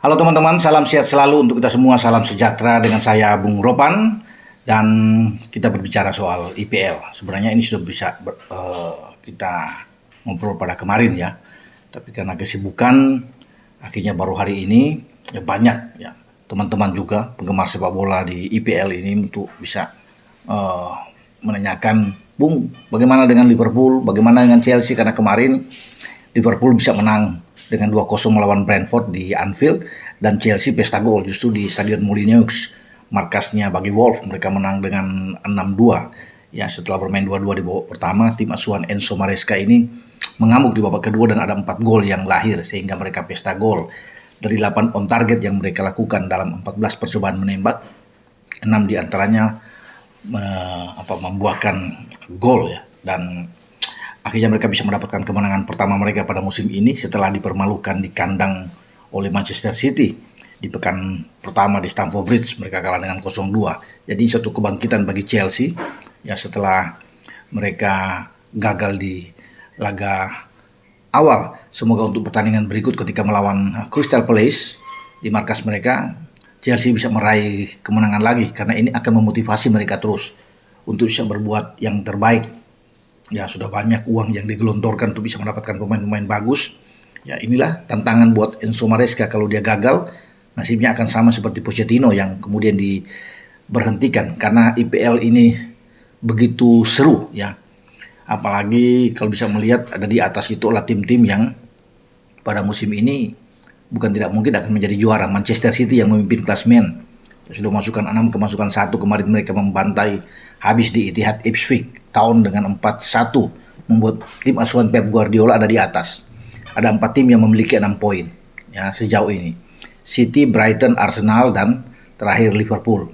Halo teman-teman, salam sehat selalu untuk kita semua, salam sejahtera dengan saya Bung Ropan dan kita berbicara soal IPL. Sebenarnya ini sudah bisa kita ngobrol pada kemarin ya, tapi karena kesibukan akhirnya baru hari ini ya banyak ya teman-teman juga penggemar sepak bola di IPL ini untuk bisa eh, menanyakan, Bung, bagaimana dengan Liverpool, bagaimana dengan Chelsea, karena kemarin Liverpool bisa menang dengan 2-0 melawan Brentford di Anfield, dan Chelsea pesta gol justru di Stadion Molineux, markasnya bagi Wolves. Mereka menang dengan 6-2 ya, setelah bermain 2-2 di babak pertama. Tim asuhan Enzo Maresca ini mengamuk di babak kedua dan ada 4 gol yang lahir sehingga mereka pesta gol. Dari 8 on target yang mereka lakukan dalam 14 percobaan menembak, 6 diantaranya membuahkan gol ya, dan akhirnya mereka bisa mendapatkan kemenangan pertama mereka pada musim ini setelah dipermalukan di kandang oleh Manchester City. Di pekan pertama di Stamford Bridge mereka kalah dengan 0-2. Jadi suatu kebangkitan bagi Chelsea ya, setelah mereka gagal di laga awal. Semoga untuk pertandingan berikut ketika melawan Crystal Palace di markas mereka, Chelsea bisa meraih kemenangan lagi, karena ini akan memotivasi mereka terus untuk bisa berbuat yang terbaik. Ya, sudah banyak uang yang digelontorkan untuk bisa mendapatkan pemain-pemain bagus. Ya, inilah tantangan buat Enzo Maresca. Kalau dia gagal, nasibnya akan sama seperti Pochettino yang kemudian diberhentikan, karena IPL ini begitu seru ya. Apalagi kalau bisa melihat ada di atas itu adalah tim-tim yang pada musim ini bukan tidak mungkin akan menjadi juara. Manchester City yang memimpin klasemen sudah masukkan 6, kemasukan 1. Kemarin mereka membantai habis di Etihad Ipswich tahun dengan 4-1, membuat tim asuhan Pep Guardiola ada di atas. Ada 4 tim yang memiliki 6 poin ya sejauh ini. City, Brighton, Arsenal, dan terakhir Liverpool.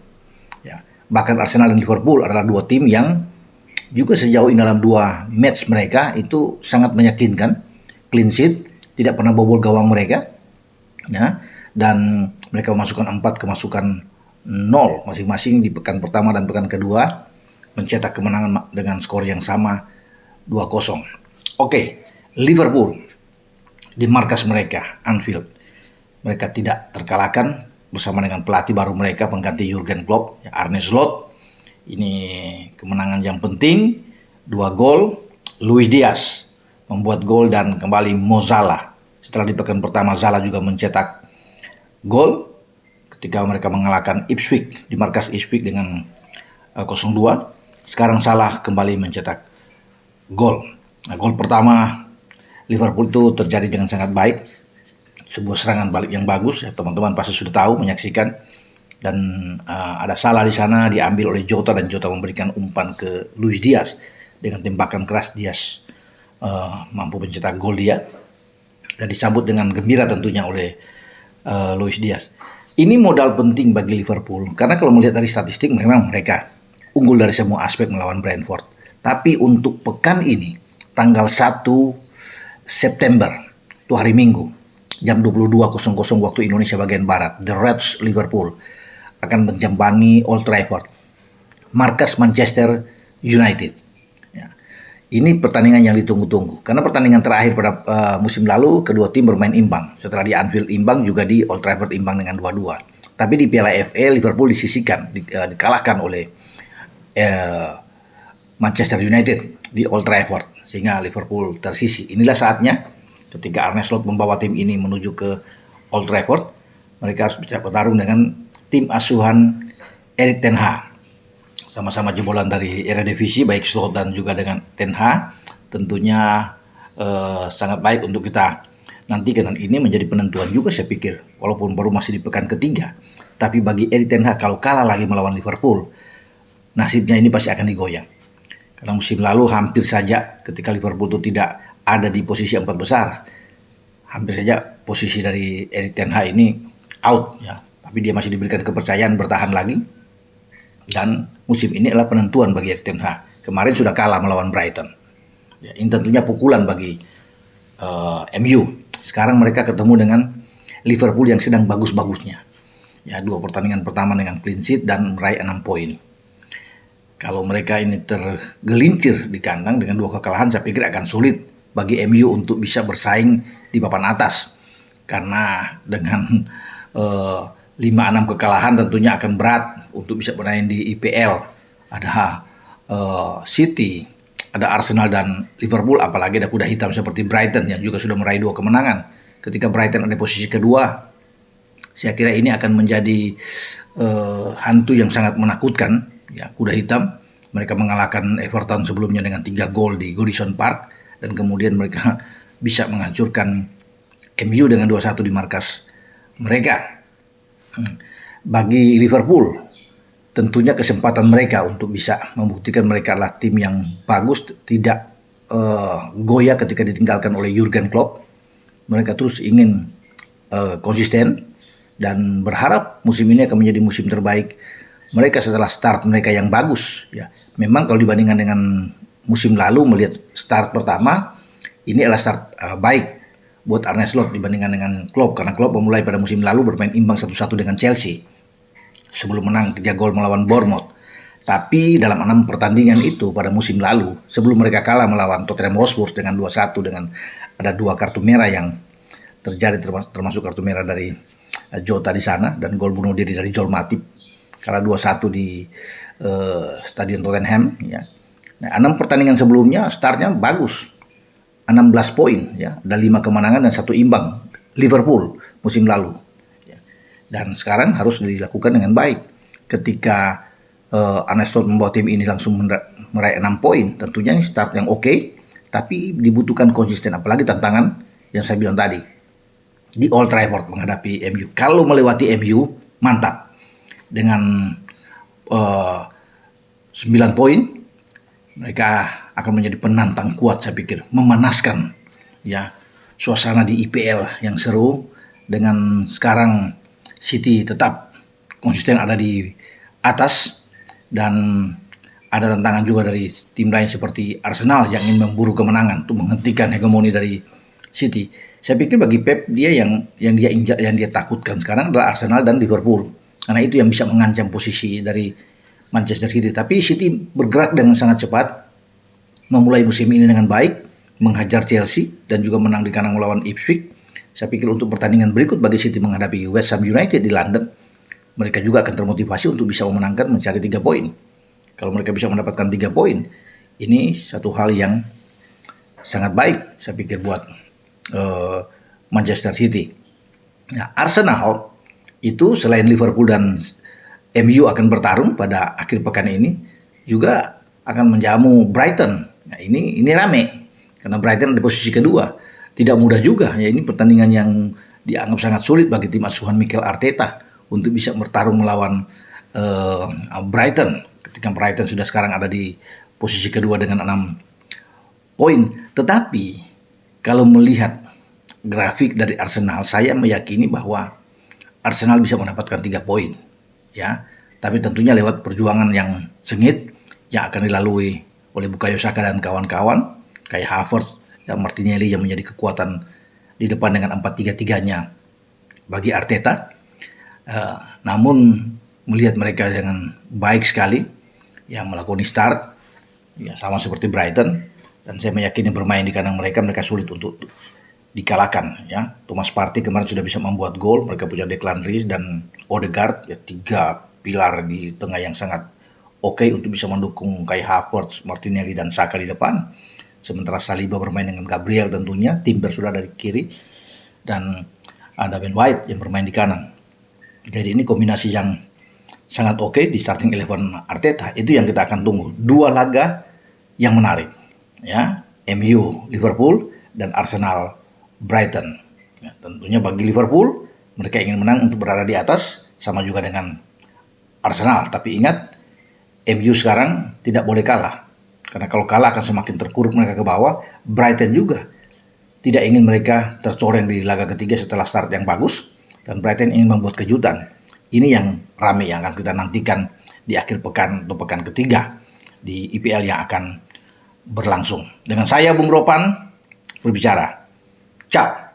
Ya. Bahkan Arsenal dan Liverpool adalah 2 tim yang juga sejauh ini dalam 2 match mereka itu sangat meyakinkan. Clean sheet, tidak pernah bobol gawang mereka. Ya, dan mereka memasukkan 4, kemasukan 0 masing-masing di pekan pertama dan pekan kedua, mencetak kemenangan dengan skor yang sama 2-0. Oke, Liverpool di markas mereka Anfield, mereka tidak terkalahkan bersama dengan pelatih baru mereka, pengganti Jurgen Klopp, Arne Slot. Ini kemenangan yang penting, 2 gol. Luis Diaz membuat gol dan kembali Mo Salah. Setelah di pekan pertama Salah juga mencetak gol ketika mereka mengalahkan Ipswich di markas Ipswich dengan 0-2. Sekarang Salah kembali mencetak gol. Nah, gol pertama Liverpool itu terjadi dengan sangat baik, sebuah serangan balik yang bagus ya, teman-teman pasti sudah tahu menyaksikan. Dan ada Salah di sana diambil oleh Jota, dan Jota memberikan umpan ke Luis Diaz. Dengan tembakan keras Diaz mampu mencetak gol dia, dan disambut dengan gembira tentunya oleh Luis Diaz. Ini modal penting bagi Liverpool, karena kalau melihat dari statistik memang mereka unggul dari semua aspek melawan Brentford. Tapi untuk pekan ini, tanggal 1 September, itu hari Minggu, jam 22.00 waktu Indonesia bagian Barat, The Reds Liverpool akan menjambangi Old Trafford, markas Manchester United. Ya. Ini pertandingan yang ditunggu-tunggu, karena pertandingan terakhir pada musim lalu kedua tim bermain imbang. Setelah di Anfield imbang, juga di Old Trafford imbang dengan 2-2. Tapi di Piala FA Liverpool disisihkan, dikalahkan oleh Manchester United di Old Trafford, sehingga Liverpool tersisih. Inilah saatnya ketika Arne Slot membawa tim ini menuju ke Old Trafford, mereka harus bisa bertarung dengan tim asuhan Erik ten Hag. Sama-sama jebolan dari Eredivisie, baik Slot dan juga dengan ten Hag. Tentunya sangat baik untuk kita nantikan, dan ini menjadi penentuan juga saya pikir, walaupun baru masih di pekan ketiga. Tapi bagi Erik ten Hag, kalau kalah lagi melawan Liverpool, nasibnya ini pasti akan digoyang. Karena musim lalu hampir saja ketika Liverpool itu tidak ada di posisi 4 besar, hampir saja posisi dari Erik ten Hag ini out ya. Tapi dia masih diberikan kepercayaan bertahan lagi, dan musim ini adalah penentuan bagi Erik ten Hag. Kemarin sudah kalah melawan Brighton. Ya, ini tentunya pukulan bagi MU. Sekarang mereka ketemu dengan Liverpool yang sedang bagus-bagusnya. Ya, 2 pertandingan pertama dengan clean sheet dan meraih 6 poin. Kalau mereka ini tergelincir di kandang dengan 2 kekalahan, saya pikir akan sulit bagi MU untuk bisa bersaing di papan atas. Karena dengan eh, 5-6 kekalahan tentunya akan berat untuk bisa bermain di IPL. Ada City, ada Arsenal dan Liverpool, apalagi ada kuda hitam seperti Brighton yang juga sudah meraih 2 kemenangan. Ketika Brighton ada posisi kedua, saya kira ini akan menjadi hantu yang sangat menakutkan. Ya, kuda hitam mereka mengalahkan Everton sebelumnya dengan 3 gol di Goodison Park, dan kemudian mereka bisa menghancurkan MU dengan 2-1 di markas mereka. Bagi Liverpool, tentunya kesempatan mereka untuk bisa membuktikan mereka adalah tim yang bagus, tidak goyah ketika ditinggalkan oleh Jurgen Klopp. Mereka terus ingin konsisten dan berharap musim ini akan menjadi musim terbaik mereka setelah start mereka yang bagus. Ya, memang kalau dibandingkan dengan musim lalu, melihat start pertama, ini adalah start baik buat Arne Slot dibandingkan dengan Klopp, karena Klopp memulai pada musim lalu bermain imbang 1-1 dengan Chelsea sebelum menang 3 gol melawan Bournemouth. Tapi dalam 6 pertandingan itu pada musim lalu, sebelum mereka kalah melawan Tottenham Hotspur dengan 2-1 dengan ada 2 kartu merah yang terjadi, termasuk kartu merah dari Jota di sana dan gol bunuh diri dari Joel Matip, kalah 2-1 di Stadion Tottenham. Ya. Nah, 6 pertandingan sebelumnya startnya bagus, 16 poin, ya, ada 5 kemenangan dan 1 imbang Liverpool musim lalu. Ya. Dan sekarang harus dilakukan dengan baik. Ketika Arne Slot membawa tim ini langsung meraih 6 poin, tentunya ini start yang oke, tapi dibutuhkan konsisten, apalagi tantangan yang saya bilang tadi di Old Trafford menghadapi MU. Kalau melewati MU, mantap. Dengan 9 poin, mereka akan menjadi penantang kuat, saya pikir, memanaskan ya suasana di IPL yang seru. Dengan sekarang City tetap konsisten ada di atas, dan ada tantangan juga dari tim lain seperti Arsenal yang ingin memburu kemenangan untuk menghentikan hegemoni dari City. Saya pikir bagi Pep, dia yang dia takutkan sekarang adalah Arsenal dan Liverpool, karena itu yang bisa mengancam posisi dari Manchester City. Tapi City bergerak dengan sangat cepat, memulai musim ini dengan baik, menghajar Chelsea dan juga menang di kandang melawan Ipswich. Saya pikir untuk pertandingan berikut bagi City menghadapi West Ham United di London, mereka juga akan termotivasi untuk bisa memenangkan, mencari 3 poin. Kalau mereka bisa mendapatkan 3 poin, ini satu hal yang sangat baik, saya pikir, buat Manchester City. Nah, Arsenal itu selain Liverpool dan MU akan bertarung pada akhir pekan ini, juga akan menjamu Brighton. Nah, ini rame karena Brighton di posisi kedua. Tidak mudah juga ya, ini pertandingan yang dianggap sangat sulit bagi tim asuhan Mikel Arteta untuk bisa bertarung melawan Brighton. Ketika Brighton sudah sekarang ada di posisi kedua dengan 6 poin. Tetapi kalau melihat grafik dari Arsenal, saya meyakini bahwa Arsenal bisa mendapatkan 3 poin. Ya, tapi tentunya lewat perjuangan yang sengit yang akan dilalui oleh Bukayo Saka dan kawan-kawan, kayak Havertz dan Martinelli yang menjadi kekuatan di depan dengan 4-3-3-nya bagi Arteta. Namun melihat mereka dengan baik sekali yang melakukan start, ya sama seperti Brighton, dan saya meyakini bermain di kandang mereka sulit untuk dikalahkan. Ya, Thomas Partey kemarin sudah bisa membuat gol. Mereka punya Declan Rice dan Odegaard, ya 3 pilar di tengah yang sangat oke untuk bisa mendukung kayak Havertz, Martinelli dan Saka di depan. Sementara Saliba bermain dengan Gabriel tentunya, Timber sudah dari kiri, dan ada Ben White yang bermain di kanan. Jadi ini kombinasi yang sangat oke di starting 11 Arteta. Itu yang kita akan tunggu. 2 laga yang menarik. Ya, MU Liverpool dan Arsenal Brighton. Ya, tentunya bagi Liverpool, mereka ingin menang untuk berada di atas, sama juga dengan Arsenal. Tapi ingat, MU sekarang tidak boleh kalah. Karena kalau kalah akan semakin terpuruk mereka ke bawah. Brighton juga tidak ingin mereka tercoreng di laga ketiga setelah start yang bagus. Dan Brighton ingin membuat kejutan. Ini yang ramai yang akan kita nantikan di akhir pekan atau pekan ketiga di IPL yang akan berlangsung. Dengan saya Bung Ropan berbicara. Ciao.